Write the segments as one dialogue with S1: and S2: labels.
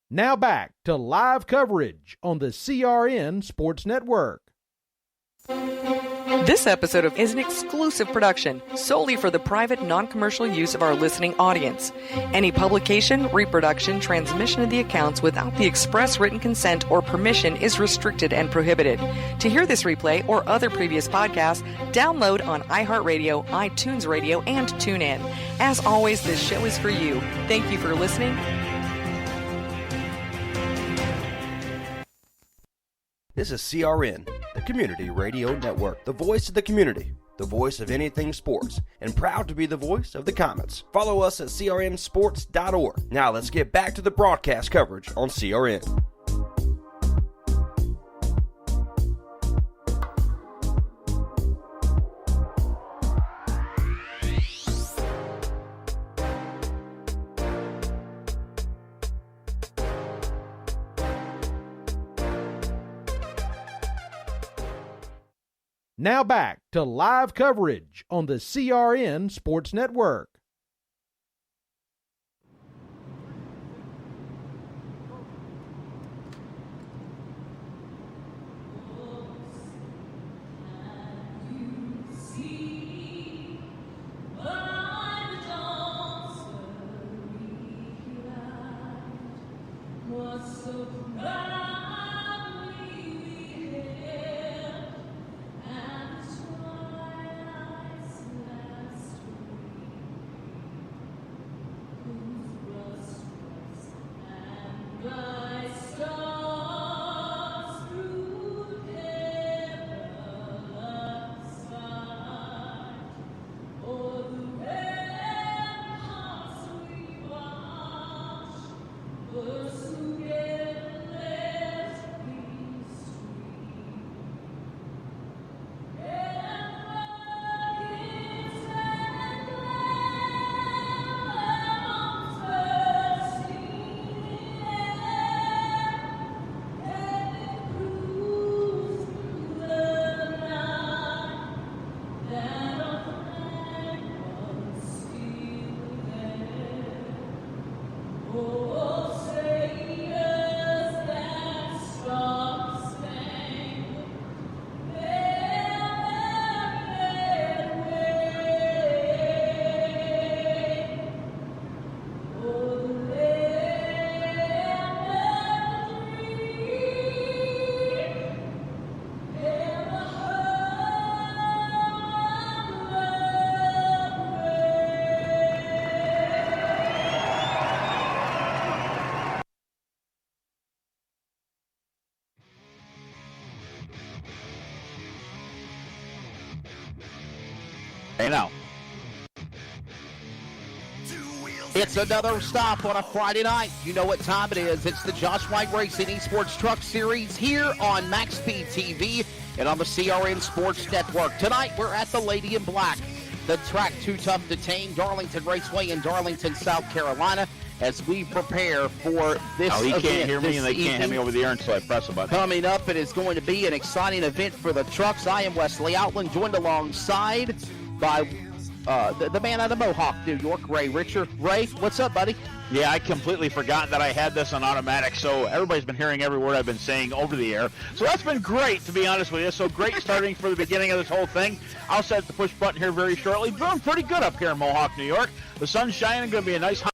S1: Now back to live coverage on the CRN Sports Network.
S2: This episode is an exclusive production solely for the private, non-commercial use of our listening audience. Any publication, reproduction, transmission of the accounts without the express written consent or permission is restricted and prohibited. To hear this replay or other previous podcasts, download on iHeartRadio, iTunes Radio, and TuneIn. As always, this show is for you. Thank you for listening.
S3: This is CRN, the Community Radio Network, the voice of the community, the voice of anything sports, and proud to be the voice of the Comets. Follow us at crnsports.org. Now let's get back to the broadcast coverage on CRN.
S1: Now back to live coverage on the CRN Sports Network.
S4: Hey, now. It's another stop on a Friday night. You know what time it is. It's the Josh White Racing eSports Truck Series here on Max Speed TV and on the CRN Sports Network. Tonight, we're at the Lady in Black, the track too tough to tame, Darlington Raceway in Darlington, South Carolina, as we prepare for this event.
S5: He can't hear me, and they
S4: evening.
S5: can't hear me over the air until I press a button.
S4: Coming up, it is going to be an exciting event for the trucks. I am Wesley Outland, joined alongside by the man out of Mohawk, New York, Ray Richard. Ray, what's up, buddy?
S5: Yeah, I completely forgot that I had this on automatic, so everybody's been hearing every word I've been saying over the air. So that's been great, to be honest with you. So great starting for the beginning of this whole thing. I'll set the push button here very shortly. Doing pretty good up here in Mohawk, New York. The sun's shining, going to be a nice hot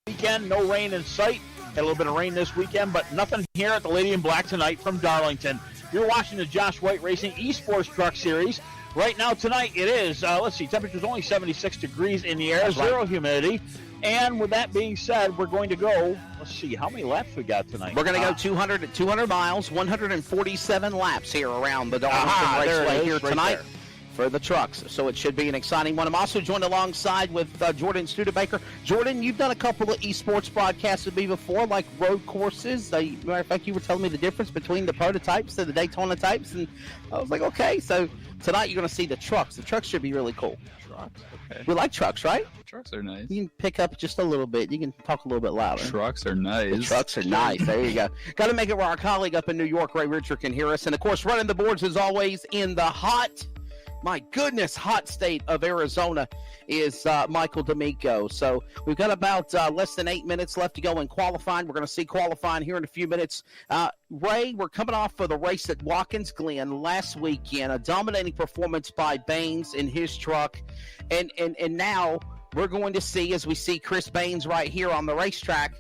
S5: weekend. No rain in sight. Had a little bit of rain this weekend, but nothing here at the Lady in Black tonight from Darlington. You're watching the Josh White Racing eSports Truck Series. Right now, tonight, it is, temperature's only 76 degrees in the air, zero humidity. And with that being said, we're going to go, let's see, how many laps we got tonight?
S4: We're going to go 200 miles, 147 laps here around the Darlington Raceway here
S5: right
S4: tonight
S5: there
S4: for the trucks. So it should be an exciting one. I'm also joined alongside with Jordan Studebaker. Jordan, you've done a couple of eSports broadcasts with me before, like road courses. Matter of fact, you were telling me the difference between the prototypes and the Daytona types, and I was like, okay, so tonight you're going to see the trucks. The trucks should be really cool.
S6: Trucks, okay.
S4: We like trucks, right?
S6: Trucks are nice.
S4: You can pick up just a little bit. You can talk a little bit louder.
S6: Trucks are nice.
S4: The trucks are nice. There you go. Got to make it where our colleague up in New York, Ray Richard, can hear us. And, of course, running the boards, as always, in the hot my goodness, hot state of Arizona is Michael D'Amico. So we've got about less than 8 minutes left to go in qualifying. We're going to see qualifying here in a few minutes. Ray, we're coming off of the race at Watkins Glen last weekend, a dominating performance by Baines in his truck. And now we're going to see, as we see Chris Baines right here on the racetrack,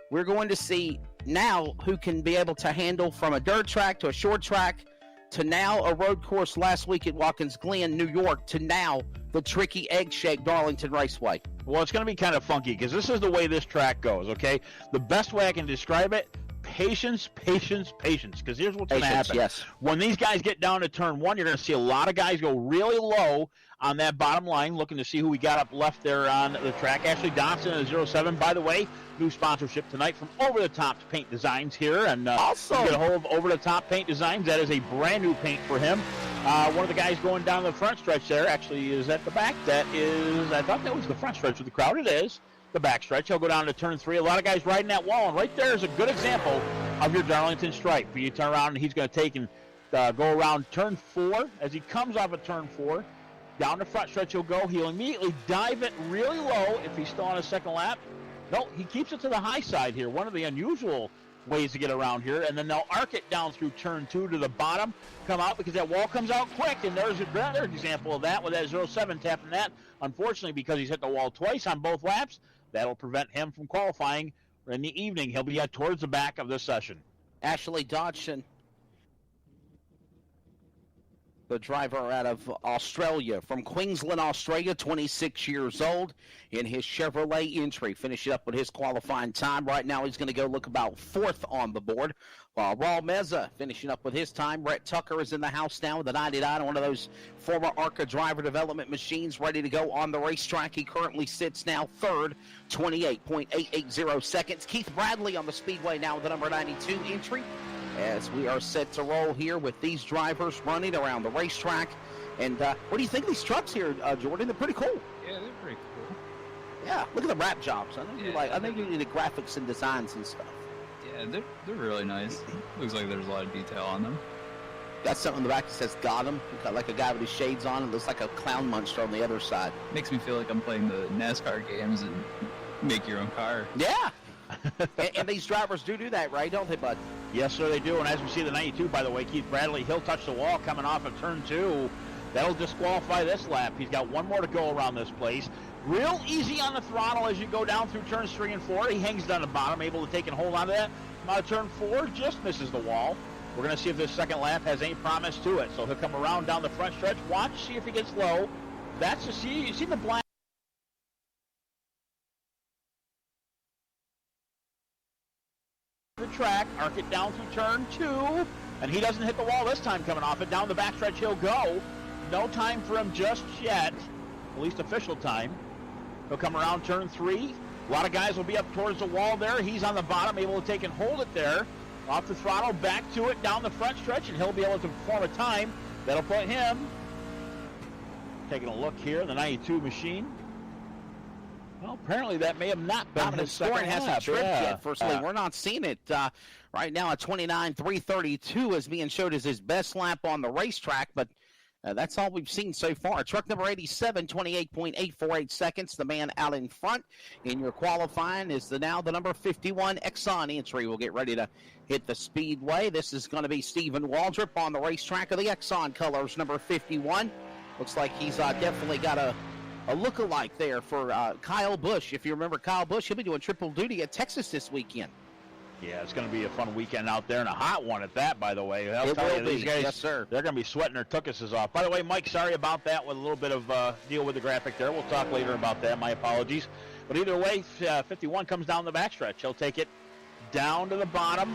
S4: we're going to see now who can be able to handle from a dirt track to a short track to now a road course last week at Watkins Glen, New York, to now the tricky egg-shaped Darlington Raceway.
S5: Well, it's going to be kind of funky because this is the way this track goes, okay? The best way I can describe it, patience, patience, patience, because here's what's going to happen.
S4: Yes.
S5: When these guys get down to turn one, you're going to see a lot of guys go really low on that bottom line, looking to see who we got up left there on the track. Ashley Dodson at 07, by the way, new sponsorship tonight from Over the Top Paint Designs here. And
S4: awesome.
S5: Get a hold of Over the Top Paint Designs. That is a brand new paint for him. One of the guys going down the front stretch there actually is at the back. That is, I thought that was the front stretch of the crowd. It is the back stretch. He'll go down to turn 3. A lot of guys riding that wall, and right there is a good example of your Darlington stripe. You turn around, and he's going to take and go around turn 4. As he comes off of turn 4, down the front stretch he'll go. He'll immediately dive it really low if he's still on his second lap. No, he keeps it to the high side here. One of the unusual ways to get around here. And then they'll arc it down through turn 2 to the bottom, come out because that wall comes out quick. And there's another example of that with that 07 tapping that. Unfortunately, because he's hit the wall twice on both laps, that'll prevent him from qualifying in the evening. He'll be towards the back of this session.
S4: Ashley Dodson, the driver out of Australia, from Queensland, Australia, 26 years old, in his Chevrolet entry, finishing up with his qualifying time. Right now he's going to go look about 4th on the board, while Raul Meza finishing up with his time. Brett Tucker is in the house now with a 99, one of those former ARCA driver development machines, ready to go on the racetrack. He currently sits now 3rd, 28.880 seconds. Keith Bradley on the speedway now with the number 92 entry, as we are set to roll here with these drivers running around the racetrack. And what do you think of these trucks here, Jordan? They're pretty cool.
S6: Yeah, they're pretty cool.
S4: Yeah, look at the wrap jobs. I think you need the graphics and designs and stuff.
S6: Yeah, they're really nice. Looks like there's a lot of detail on them.
S4: Got something in the back that says Gotham. Got like a guy with his shades on. It looks like a clown monster on the other side.
S6: Makes me feel like I'm playing the NASCAR games and make your own car.
S4: Yeah. and these drivers do that, right? Don't they, bud?
S5: Yes, sir, they do. And as we see the 92, by the way, Keith Bradley, he'll touch the wall coming off of turn 2. That'll disqualify this lap. He's got one more to go around this place. Real easy on the throttle as you go down through turns 3 and 4. He hangs down the bottom, able to take and hold on to that. Come out of turn 4, just misses the wall. We're going to see if this second lap has any promise to it. So he'll come around down the front stretch. Watch, see if he gets low. That's you see the black. The track, arc it down through turn 2, and he doesn't hit the wall this time coming off it. Down the backstretch he'll go. No time for him just yet, at least official time. He'll come around turn 3. A lot of guys will be up towards the wall there. He's on the bottom, able to take and hold it there. Off the throttle, back to it, down the front stretch, and he'll be able to perform a time that'll put him, taking a look here, the 92 machine. Well, apparently that may have not been his second lap.
S4: Hasn't tripped yet. Firstly, we're not seeing it right now at 29.332 is being showed as his best lap on the racetrack, but that's all we've seen so far. Truck number 87, 28.848 seconds. The man out in front in your qualifying is now the number 51 Exxon entry. We'll get ready to hit the speedway. This is going to be Stephen Waldrop on the racetrack of the Exxon colors, number 51. Looks like he's definitely got a look-alike there for Kyle Busch. If you remember Kyle Busch, he'll be doing triple duty at Texas this weekend.
S5: Yeah, it's going to be a fun weekend out there, and a hot one at that, by the way. I'll tell you, these guys,
S4: yes, sir.
S5: They're going to be sweating their tuckuses off. By the way, Mike, sorry about that with a little bit of deal with the graphic there. We'll talk later about that. My apologies. But either way, 51 comes down the backstretch. He'll take it down to the bottom,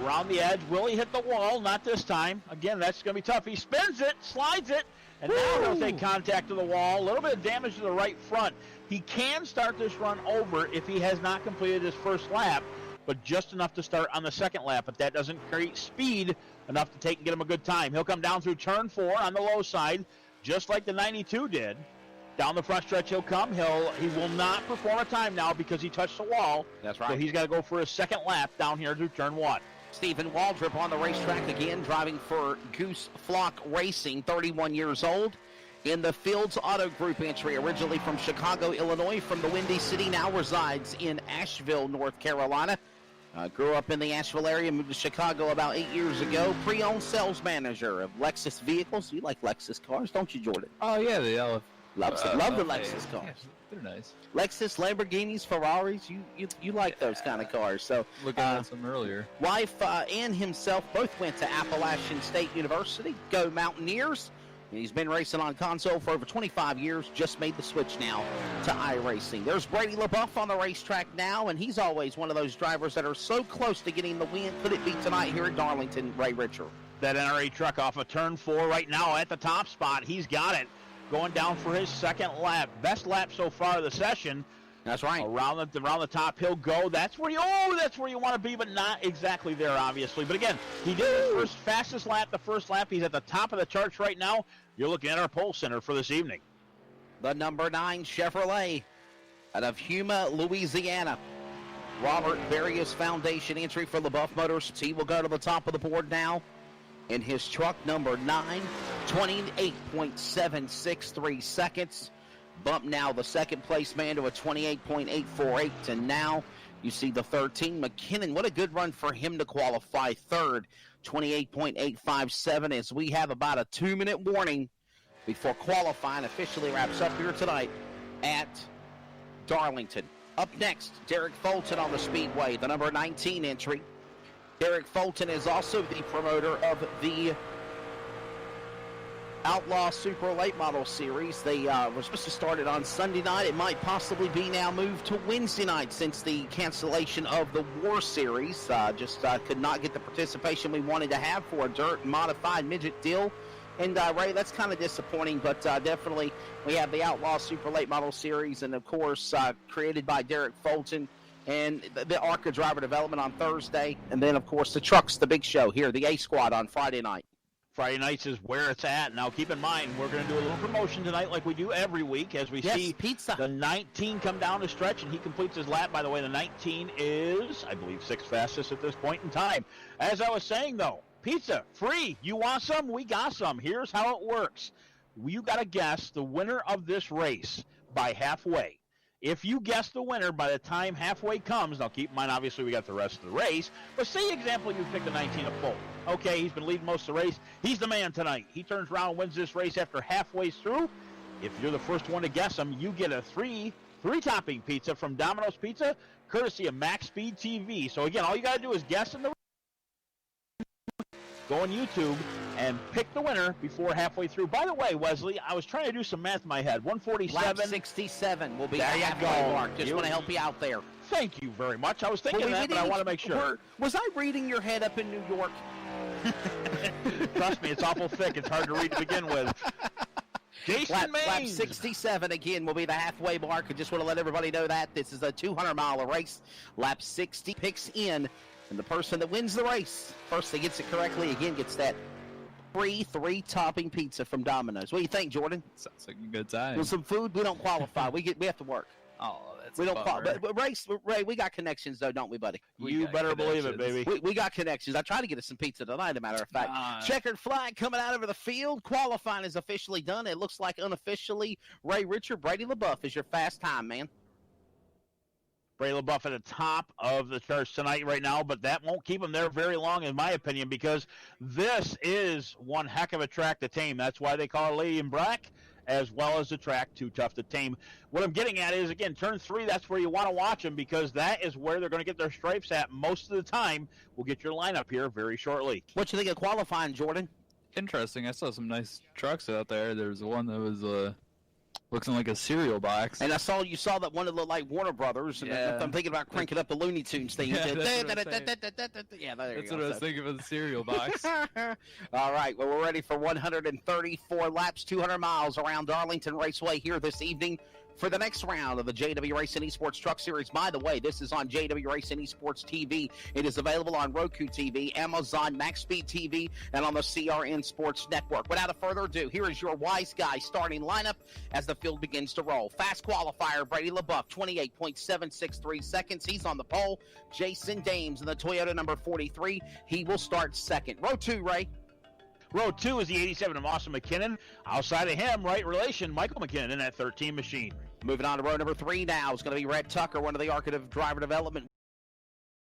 S5: around the edge. Will he hit the wall? Not this time. Again, that's going to be tough. He spins it, slides it, and now he'll take contact to the wall. A little bit of damage to the right front. He can start this run over if he has not completed his first lap, but just enough to start on the second lap. But that doesn't create speed enough to take and get him a good time. He'll come down through turn 4 on the low side, just like the 92 did. Down the front stretch he'll come. He will not perform a time now because he touched the wall.
S4: That's right.
S5: So he's got to go for his second lap down here through turn 1.
S4: Stephen Waldrop on the racetrack again, driving for Goose Flock Racing, 31 years old. In the Fields Auto Group entry, originally from Chicago, Illinois, from the Windy City, now resides in Asheville, North Carolina. Grew up in the Asheville area, moved to Chicago about 8 years ago. Pre-owned sales manager of Lexus vehicles. You like Lexus cars, don't you, Jordan?
S6: Oh, yeah, they all
S4: love the Lexus cars.
S6: Yeah, they're nice.
S4: Lexus, Lamborghinis, Ferraris, you like those kind of cars. So,
S6: looking at some earlier.
S4: Wife and himself both went to Appalachian State University. Go Mountaineers. He's been racing on console for over 25 years, just made the switch now to iRacing. There's Brady LaBeouf on the racetrack now, and he's always one of those drivers that are so close to getting the win. Could it be tonight here at Darlington, Ray Richard?
S5: That NRA truck off of turn 4 right now at the top spot. He's got it. Going down for his second lap. Best lap so far of the session.
S4: That's right.
S5: Around the top he'll go. That's where you want to be, but not exactly there, obviously. But again, he did his fastest lap, the first lap. He's at the top of the charts right now. You're looking at our pole center for this evening.
S4: The number 9 Chevrolet out of Yuma, Louisiana. Robert Various Foundation entry for LaBeouf Motors. He will go to the top of the board now in his truck number 9, 28.763 seconds. Bump now the second place man to a 28.848, and now you see the 13 McKinnon. What a good run for him to qualify third, 28.857, as we have about a 2-minute warning before qualifying officially wraps up here tonight at Darlington. Up next, Derek Fulton on the Speedway, the number 19 entry. Derek Fulton is also the promoter of the Outlaw Super Late Model Series. They were supposed to start it on Sunday night. It might possibly be now moved to Wednesday night since the cancellation of the War Series. Just could not get the participation we wanted to have for a dirt modified midget deal. And Ray, that's kind of disappointing, but definitely we have the Outlaw Super Late Model Series, and of course created by Derek Fulton, and the ARCA Driver Development on Thursday, and then of course the trucks, the big show here, the A Squad on Friday night.
S5: Friday nights is where it's at. Now, keep in mind, we're going to do a little promotion tonight like we do every week as we see
S4: pizza.
S5: The 19 come down the stretch, and he completes his lap. By the way, the 19 is, I believe, 6th fastest at this point in time. As I was saying, though, pizza, free. You want some? We got some. Here's how it works. You got to guess the winner of this race by halfway. If you guess the winner by the time halfway comes, now keep in mind, obviously, we got the rest of the race, but say, example, you pick the 19 of pole. Okay, he's been leading most of the race. He's the man tonight. He turns around and wins this race after halfway through. If you're the first one to guess him, you get a three-topping pizza from Domino's Pizza, courtesy of Max Speed TV. So, again, all you got to do is guess in the go on YouTube and pick the winner before halfway through. By the way, Wesley, I was trying to do some math in my head. 147.
S4: Lap 67 will be the
S5: there you
S4: halfway
S5: go.
S4: mark. Just want to help you out there.
S5: Thank you very much. I was thinking that, but I want to make sure.
S4: Was I reading your head up in New York?
S5: Trust me, it's awful thick. It's hard to read to begin with. Jason
S4: Lap 67 again will be the halfway mark. I just want to let everybody know that this is a 200-mile race. Lap 60 picks in, and the person that wins the race, first that gets it correctly, again gets that free three-topping pizza from Domino's. What do you think, Jordan?
S6: Sounds like a good time.
S4: With some food, we don't qualify. We have to work.
S6: Oh, that's
S4: we don't qualify. But Ray, we got connections though, don't we, buddy?
S5: You better believe it, baby.
S4: We got connections. I tried to get us some pizza tonight, as a matter of fact. Checkered flag coming out over the field. Qualifying is officially done. It looks like unofficially Ray Richard, Brady LaBeouf is your fast time, man.
S5: Brady LaBeouf at the top of the charts tonight right now, but that won't keep him there very long, in my opinion, because this is one heck of a track to tame. That's why they call it Lady in Black, as well as the track Too Tough to Tame. What I'm getting at is, again, turn 3, that's where you want to watch them, because that is where they're going to get their stripes at most of the time. We'll get your lineup here very shortly.
S4: What you think of qualifying, Jordan?
S6: Interesting. I saw some nice trucks out there. There's one that was looking like a cereal box.
S4: And you saw that one that looked like Warner Brothers. And
S6: yeah.
S4: I'm thinking about cranking up the Looney Tunes thing.
S6: Yeah,
S4: that's
S6: what I was thinking of the cereal box.
S4: All right, well, we're ready for 134 laps, 200 miles around Darlington Raceway here this evening for the next round of the JW Racing Esports Truck Series. By the way, this is on JW Racing Esports TV. It is available on Roku TV, Amazon, MaxSpeed TV, and on the CRN Sports Network. Without further ado, here is your Wise Guy starting lineup as the field begins to roll. Fast qualifier, Brady LeBuff, 28.763 seconds. He's on the pole. Jason Dames in the Toyota number 43. He will start second. Row 2, Ray.
S5: Row 2 is the 87 of Austin McKinnon. Outside of him, right relation, Michael McKinnon in that 13 machine.
S4: Moving on to row number 3 now is going to be Red Tucker, one of the Arcative driver development